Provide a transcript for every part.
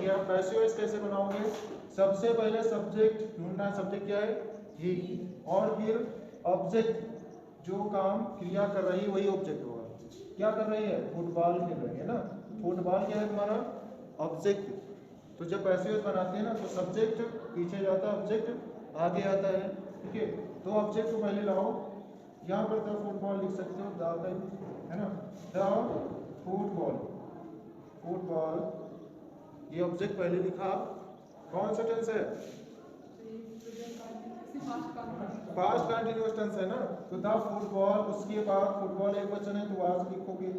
गया। Passive voice कैसे बनाओगे? सबसे पहले सब्जेक्ट ढूंढना है, सब्जेक्ट क्या है? ही, और फिर ऑब्जेक्ट, जो काम क्रिया कर रही है वही ऑब्जेक्ट होगा। क्या कर रही है? फुटबॉल खेल रही है ना, फुटबॉल क्या है तुम्हारा? ऑब्जेक्ट। तो जब पैसिव वॉइस बनाते हैं ना तो सब्जेक्ट पीछे जाता है, ऑब्जेक्ट आगे आता है, ठीक है। तो ऑब्जेक्ट को पहले लाओ, यहाँ पर द फुटबॉल लिख सकते हो, द है ना, द फुटबॉल, फुटबॉल, ये ऑब्जेक्ट पहले लिखा। कौन सा टेंस है? पास्ट कंटिन्यूअस टेंस है ना, तो द फुटबॉल, उसके बाद फुटबॉल एक वचन है तो वाज लिखोगे,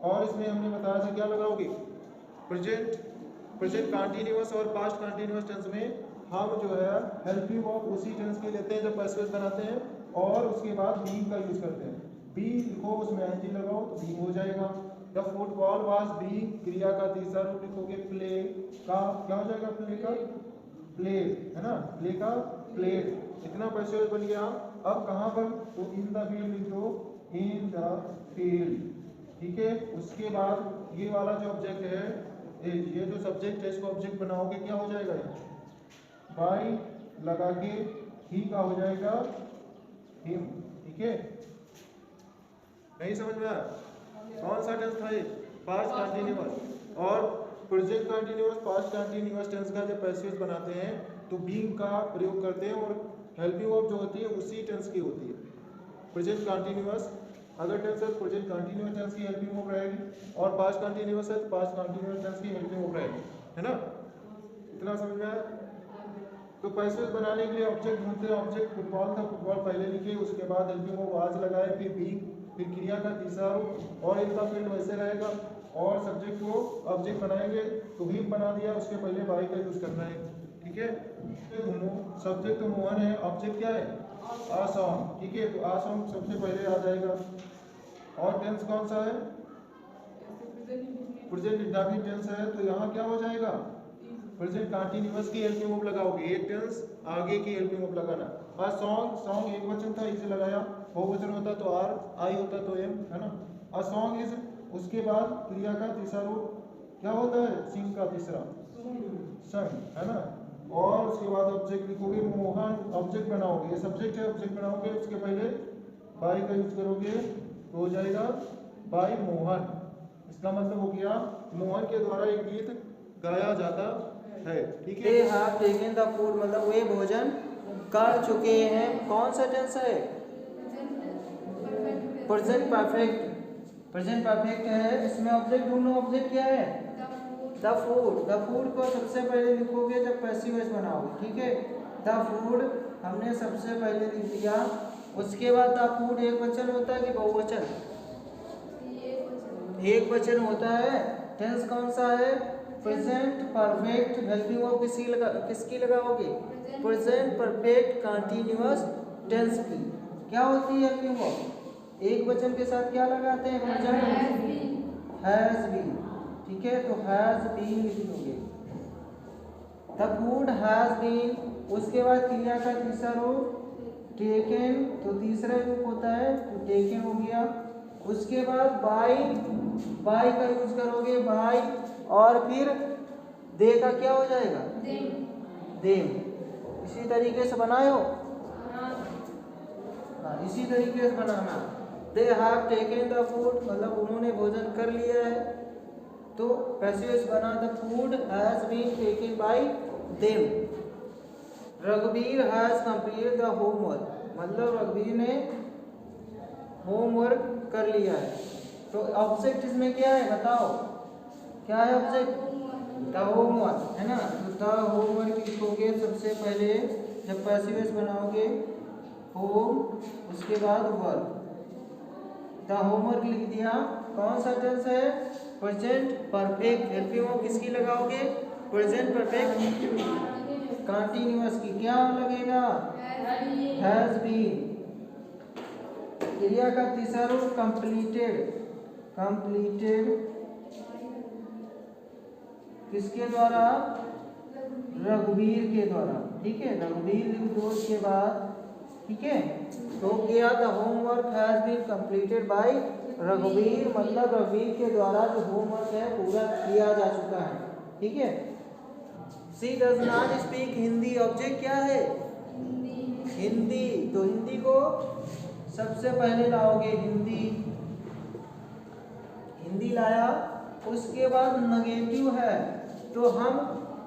और इसमें हमने बताया था क्या लगाओगे? प्रेजेंट, प्रेजेंट कंटिन्यूअस और पास्ट कंटिन्यूअस टेंस में हम जो है हेल्पिंग वर्ब उसी टेंस के लेते हैं जब पैसिव वॉइस बनाते हैं, और उसके बाद बीइंग का यूज करते हैं। बी लिखो, उसमें एनजी लगाओ तो बीइंग हो जाएगा। द फुटबॉल वाज बीइंग, क्रिया का तीसरा रूप लिखोगे प्ले का, क्या हो जाएगा? प्ले का प्ले, है ना, प्ले का प्लेड। इतना पैसिव वॉइस बन गया। अब कहाँ पर? तो इन द फील्ड लिख दो, इन द फील्ड, ठीक है। उसके बाद ये वाला जो ऑब्जेक्ट है, ये जो सब्जेक्ट है, इसको ऑब्जेक्ट बनाओगे, क्या हो जाएगा? बाय लगा के ही का हो जाएगा हिम, ठीक है। नहीं समझ में आया? कौन सा टेंस था ये? Past continuous. और present continuous, past continuous tense का जब पैसिव वॉइस बनाते हैं तो बीइंग का प्रयोग करते हैं, और हेल्पिंग वर्ब जो होती है उसी टेंस की होती है। प्रेजेंट कंटिन्यूअस अगर टेंस है, प्रेजेंट कंटिन्यूअस टेंस की हेल्पिंग वर्ब रहेगी, और पास्ट कंटिन्यूअस है तो पास्ट कंटिन्यूअस टेंस की हेल्पिंग वर्ब रहेगी, है ना। इतना समझ में आया? तो पैसिव वॉइस बनाने के लिए ऑब्जेक्ट ढूंढते हैं। ऑब्जेक्ट फुटबॉल था, फुटबॉल पहले लिखे, उसके बाद हेल्पिंग वर्ब वाज लगाए, फिर बीइंग, फिर क्रिया का तीसरा रूप, और इनका फील्ड वैसे रहेगा, और सब्जेक्ट को ऑब्जेक्ट बनाएंगे तो भी बना दिया, उसके पहले बाई का यूज करना है, ठीक है। सब्जेक्ट तो मोहन है, ऑब्जेक्ट क्या है? आसम, ठीक है। तो आसम सबसे पहले आ जाएगा। और टेंस कौन सा है? प्रेजेंट इंडेफिनिट टेंस है, तो यहाँ क्या हो जाएगा? प्रेजेंट कंटिन्यूअस की हेल्पिंग वर्ब लगाओगे, एक टेंस आगे की हेल्पिंग वर्ब लगाना। आ सॉन्ग, सॉन्ग एक वचन था, इसे लगाया, बहुवचन होता तो आर, आई होता तो एम, है ना। आ सॉन्ग इज, उसके बाद क्रिया का तीसरा रूप क्या होता है? सिंग का तीसरा, संग, है ना। और उसके बाद ऑब्जेक्ट लिखोगे, मोहन, ऑब्जेक्ट बनाओगे, ये सब्जेक्ट है, ऑब्जेक्ट बनाओगे, उसके पहले बाई का यूज करोगे तो हो जाएगा बाई मोहन। इसका मतलब हो गया मोहन के द्वारा एक गीत गाया जाता है, ठीक है। दे हैव टेकन द फूड, मतलब वे भोजन कर चुके हैं। कौन सा टेंस है? प्रेजेंट परफेक्ट, प्रेजेंट परफेक्ट है। इसमें ऑब्जेक्ट ढूंढो, ऑब्जेक्ट क्या है? The food. द फूड को सबसे पहले लिखोगे जब पैसिव वॉइस बनाओगे, ठीक है। द फूड हमने सबसे पहले लिख दिया। उसके बाद द फूड एक वचन होता है कि बहुवचन? एक वचन होता है। टेंस कौन सा है? Present perfect. हेल्पिंग वर्ब किसकी लगाओगे? प्रेजेंट परफेक्ट कंटिन्यूअस टेंस की। क्या होती है हेल्पिंग वर्ब? एक वचन के साथ क्या लगाते हैं? हैज बीन, ठीक है। तो हैज बीन लिख दोगे, द फूड हैज बीन। उसके बाद क्रिया का तीसरा रूप टेकन, तो तीसरा रूप होता है तो टेकन हो गया। उसके बाद बाई, बाई का यूज करोगे, बाई, और फिर दे का क्या हो जाएगा? देम। इसी तरीके से बनाए हो? हाँ, इसी तरीके से बनाना। They have taken the food, मतलब उन्होंने भोजन कर लिया है, तो पैसिव वॉइस बना, the food has been taken by them. रघुवीर हैज कंप्लीटेड द होमवर्क, मतलब रघुवीर ने होमवर्क कर लिया है। तो ऑब्जेक्ट इसमें क्या है बताओ? क्या है ऑब्जेक्ट? द होमवर्क, है ना। तो द होमवर्क लिखोगे सबसे पहले जब पैसिव वॉइस बनाओगे, होम, उसके बाद वर्क। द होमवर्क लिख दिया। कौन सा टेंस है? Present perfect. हेल्पिंग वर्ब किसकी लगाओगे? प्रेजेंट परफेक्ट कंटिन्यूअस की। क्या लगेगा? Has been. क्रिया का तीसरा रूप कंप्लीटेड, कंप्लीटेड किसके द्वारा? रघुवीर के द्वारा, ठीक है। रघुवीर लिख दो उसके बाद, ठीक है। तो क्या? The homework has been completed by रघुवीर, मतलब रघुवीर के द्वारा जो होमवर्क है पूरा किया जा चुका है, ठीक है। She does not speak Hindi, object क्या है? हिंदी। तो हिंदी को सबसे पहले लाओगे, हिंदी, हिंदी लाया, उसके बाद नेगेटिव है तो हम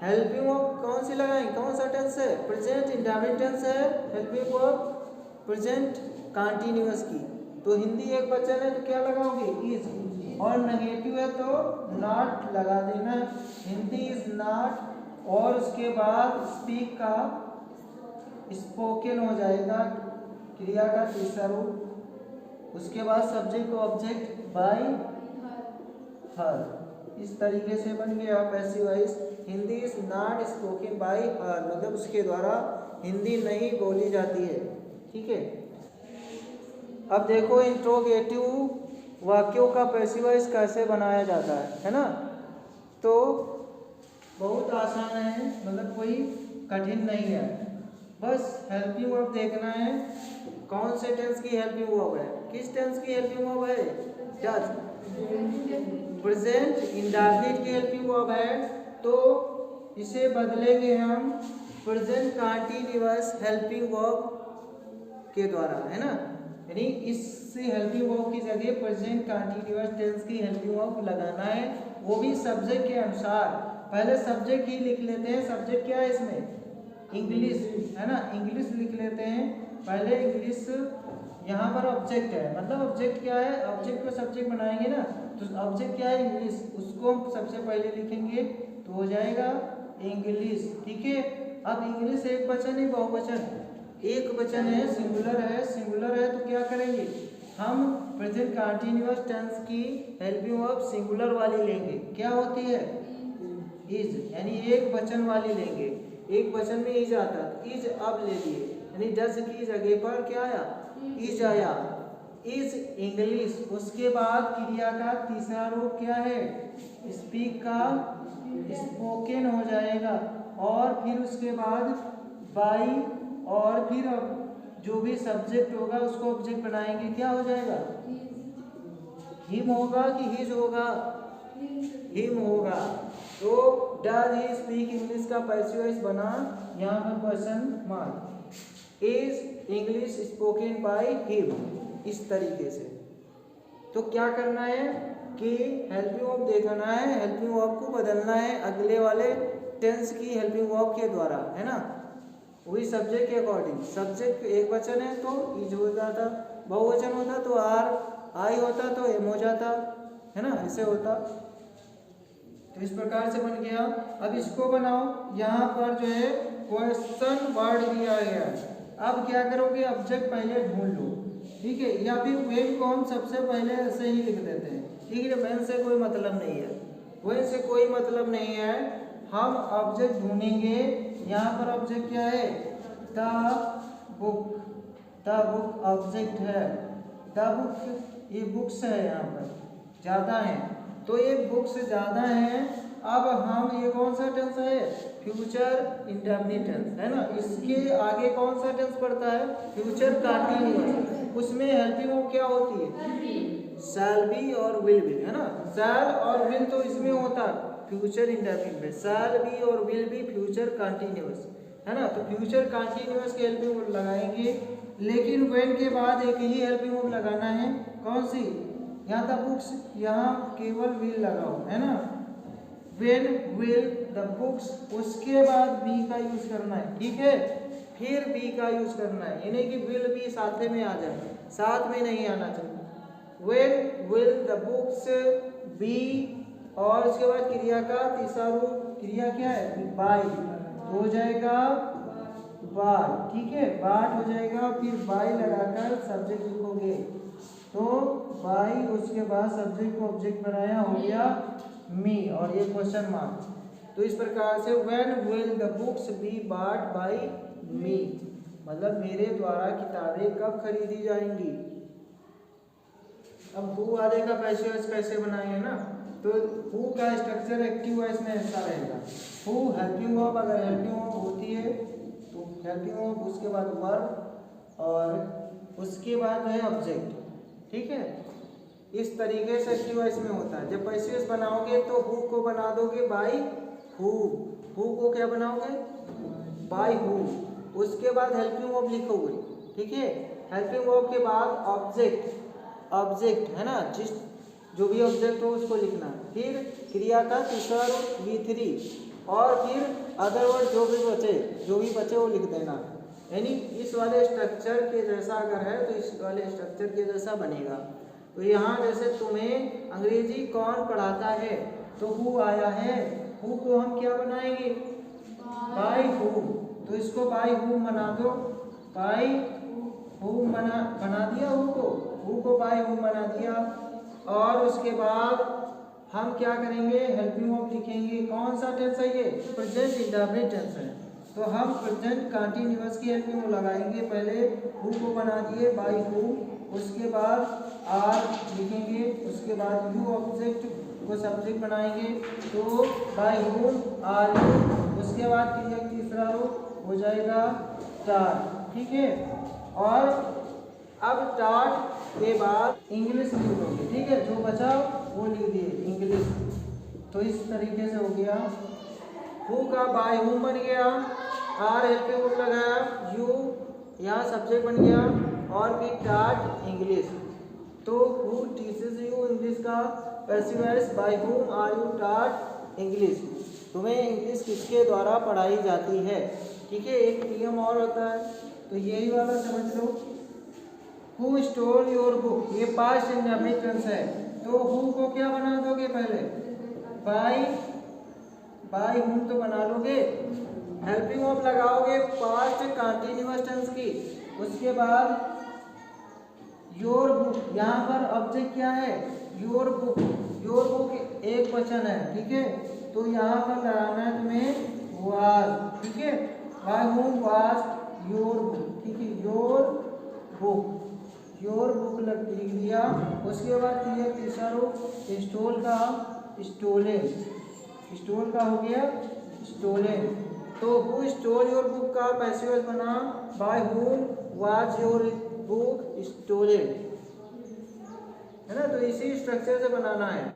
हेल्पिंग वर्ब कौन सी लगाएंगे? कौन सा टेंस है? प्रेजेंट इंडेफिनिट टेंस है, हेल्पिंग वर्ब प्रेजेंट कंटीन्यूअस की। तो हिंदी एक वचन है तो क्या लगाओगे? इज, और नेगेटिव है तो नॉट लगा देना, हिंदी इज नॉट, और उसके बाद स्पीक का स्पोकन हो जाएगा, क्रिया का तीसरा रूप, उसके बाद सब्जेक्ट को ऑब्जेक्ट बाय हर। इस तरीके से बन गया passive voice. Hindi is not spoken by हर, मतलब उसके द्वारा हिंदी नहीं बोली जाती है। ठीक है, अब देखो इंट्रोगेटिव वाक्यों का पैसिव वॉइस कैसे बनाया जाता है ना। तो बहुत आसान है, मतलब कोई कठिन नहीं है, बस हेल्पिंग वर्ब देखना है। कौन से टेंस की हेल्पिंग वर्ब है? किस टेंस की हेल्पिंग वर्ब है? डज। प्रेजेंट इंडेफिनिट की हेल्पिंग वर्ब है, तो इसे बदलेंगे हम प्रेजेंट कंटीन्यूअस हेल्पिंग वर्ब के द्वारा, है ना। यानी इस हेल्पिंग वर्ब की जगह प्रेजेंट कंटीन्यूअस टेंस की हेल्पिंग वर्ब लगाना है, वो भी सब्जेक्ट के अनुसार। पहले सब्जेक्ट ही लिख लेते हैं। सब्जेक्ट क्या है इसमें? इंग्लिश, है ना, इंग्लिश लिख लेते हैं पहले, इंग्लिश। यहाँ पर ऑब्जेक्ट है, मतलब ऑब्जेक्ट क्या है? ऑब्जेक्ट को सब्जेक्ट बनाएंगे ना, तो ऑब्जेक्ट क्या है? इंग्लिश, उसको हम सबसे पहले लिखेंगे तो हो जाएगा इंग्लिश। ठीक है, अब इंग्लिश एक वचन है बहुवचन? एक वचन है, सिंगुलर है। सिंगुलर है तो क्या करेंगे हम? प्रेजेंट कंटीन्यूअस टेंस की हेल्पिंग वर्ब सिंगुलर वाली लेंगे। क्या होती है? इज, यानी एक वचन वाली लेंगे। एक वचन में इज आता, तो इज अब ले लिए, यानी डज की जगह पर क्या आया? इज आया। इज इंग्लिश, उसके बाद क्रिया का तीसरा रूप क्या है? स्पीक का स्पोकन हो जाएगा, और फिर उसके बाद बाई, और फिर जो भी सब्जेक्ट होगा उसको ऑब्जेक्ट बनाएंगे, क्या हो जाएगा? हिम होगा कि हिज होगा? हिम होगा। तो डज ही स्पीक इंग्लिश का पैसिव वॉइस बना यहाँ पर question mark. Is English spoken by him, इस तरीके से। तो क्या करना है कि हेल्पिंग वर्ब देखना है, हेल्पिंग वर्ब को बदलना है अगले वाले टेंस की हेल्पिंग वर्ब के द्वारा, है ना, वही सब्जेक्ट के अकॉर्डिंग। सब्जेक्ट एक वचन है तो इज हो जाता, बहुवचन होता तो आर, आई होता तो एम हो जाता, है ना, ऐसे होता। तो इस प्रकार से बन गया। अब इसको बनाओ, यहाँ पर जो है क्वेश्चन वर्ड दिया गया है। अब क्या करोगे? ऑब्जेक्ट पहले ढूंढ लो, ठीक है, या फिर वेन को हम सबसे पहले ऐसे ही लिख देते हैं, ठीक है। वेन से कोई मतलब नहीं है, वेन से कोई मतलब नहीं है, हम ऑब्जेक्ट ढूंढेंगे। यहाँ पर ऑब्जेक्ट क्या है? The book, the book object है। द बुक, ये बुक्स है, यहाँ पर ज़्यादा है तो ये बुक्स ज़्यादा हैं। अब हम, ये कौन सा टेंस है? फ्यूचर इंडेफिनिट टेंस, है ना। इसके आगे कौन सा टेंस पड़ता है? Future continuous. उसमें हेल्पिंग वर्ब क्या होती है? शैल बी और विल बी, है ना। शैल और विल तो इसमें होता है फ्यूचर इंडेफिनिट में, शैल बी और विल बी फ्यूचर कंटीन्यूअस, है ना। तो फ्यूचर कंटीन्यूअस की हेल्पिंग वर्ब लगाएंगे, लेकिन व्हेन के बाद एक ही हेल्पिंग वर्ब लगाना है। कौन सी? यहाँ था बुक्स, यहाँ केवल विल लगाओ, है ना। व्हेन विल द बुक्स, उसके बाद बी का यूज करना है, ठीक है, फिर बी का यूज करना है, यानी कि विल बी साथ में आ जाए, साथ में नहीं आना चाहिए। When will the books be, और उसके बाद क्रिया का तीसरा रूप, क्रिया क्या है? बाय, हो जाएगा बाय, ठीक है, बाट हो जाएगा, फिर बाय लगाकर सब्जेक्ट लिखोगे, तो बाय, उसके बाद सब्जेक्ट को ऑब्जेक्ट बनाया, हो गया मी, और ये क्वेश्चन मार्क। तो इस प्रकार से when will the books be bought by me, मतलब मेरे द्वारा किताबें कब खरीदी जाएंगी। अब हु वाले का पैसिव वॉइस कैसे बनाएंगे ना, तो हु का स्ट्रक्चर एक्टिव वॉइस में ऐसा रहेगा। हु हेल्पिंग वर्ब, अगर हेल्पिंग वर्ब होती है तो हेल्पिंग वर्ब, उसके बाद वर्ब, और उसके बाद है ऑब्जेक्ट, ठीक है। इस तरीके से एक्टिव वॉइस में होता है। जब पैसिव वॉइस बनाओगे तो हु को बना दोगे बाय हु, हु को क्या बनाओगे, बाय हु। उसके बाद हेल्पिंग वर्ब लिखोगे, ठीक है। हेल्पिंग वर्ब के बाद ऑब्जेक्ट है ना, जिस जो भी ऑब्जेक्ट हो उसको लिखना। फिर क्रिया का तीसरा रूप V3 और फिर अदर वर्ड जो भी बचे वो लिख देना। यानी इस वाले स्ट्रक्चर के जैसा अगर है तो इस वाले स्ट्रक्चर के जैसा बनेगा। तो यहाँ जैसे तुम्हें अंग्रेजी कौन पढ़ाता है, तो हु आया है, हु को हम क्या बनाएंगे, बाय हु। तो इसको बाय हु बना दो, बाय हु बना दिया, हु को बाय हु बना दिया। और उसके बाद हम क्या करेंगे, हेल्पिंग वर्ब लिखेंगे। कौन सा टेंस है ये, प्रेजेंट इंडेफिनिट टेंस है। तो हम प्रेजेंट कंटीन्यूअस की हेल्पिंग वर्ब लगाएंगे। पहले हु को बना दिए बाय हु, उसके बाद आर लिखेंगे, उसके बाद यू ऑब्जेक्ट को सब्जेक्ट बनाएंगे, तो बाय हुम आर यू। उसके बाद क्रिया तीसरा रूप हो जाएगा स्टार्ट, ठीक है। और अब स्टार्ट के बाद इंग्लिश लिख दोगे, ठीक है, जो बचा वो लिख दिए इंग्लिश। तो इस तरीके से हो गया, हु का बाय हुम बन गया, आर हेल्पिंग वर्ब लगाया, यू यहाँ सब्जेक्ट बन गया, और फिर स्टार्ट इंग्लिश। तो हु टीचेस यू इंग्लिश का passive voice, by whom are you start English. तुम्हें इंग्लिश किसके द्वारा पढ़ाई जाती है, ठीक है। एक नियम और होता है, तो यही वाला समझ लो। हु स्टोल योर बुक, ये पास्ट इंडेफिनिट टेंस है। तो हु को क्या बना दोगे, पहले बाय हुम तो बना लोगे, हेल्पिंग वर्ब लगाओगे पास्ट कंटीन्यूअस टेंस की। उसके बाद योर बुक, यहाँ पर ऑब्जेक्ट क्या है, योर बुक। योर बुक एक वचन है, ठीक है। तो यहाँ पर लगाना है तुम्हें वाज, ठीक है। Bye whom was your book, ठीक है। योर बुक लिख दिया। उसके बाद क्रिया तीसरा रूप स्टोल का स्टोल का हो गया स्टोलन। तो हु स्टोल योर बुक का पैसिव वॉइस बना, by whom was your book stolen, है ना। तो इसी स्ट्रक्चर से बनाना है।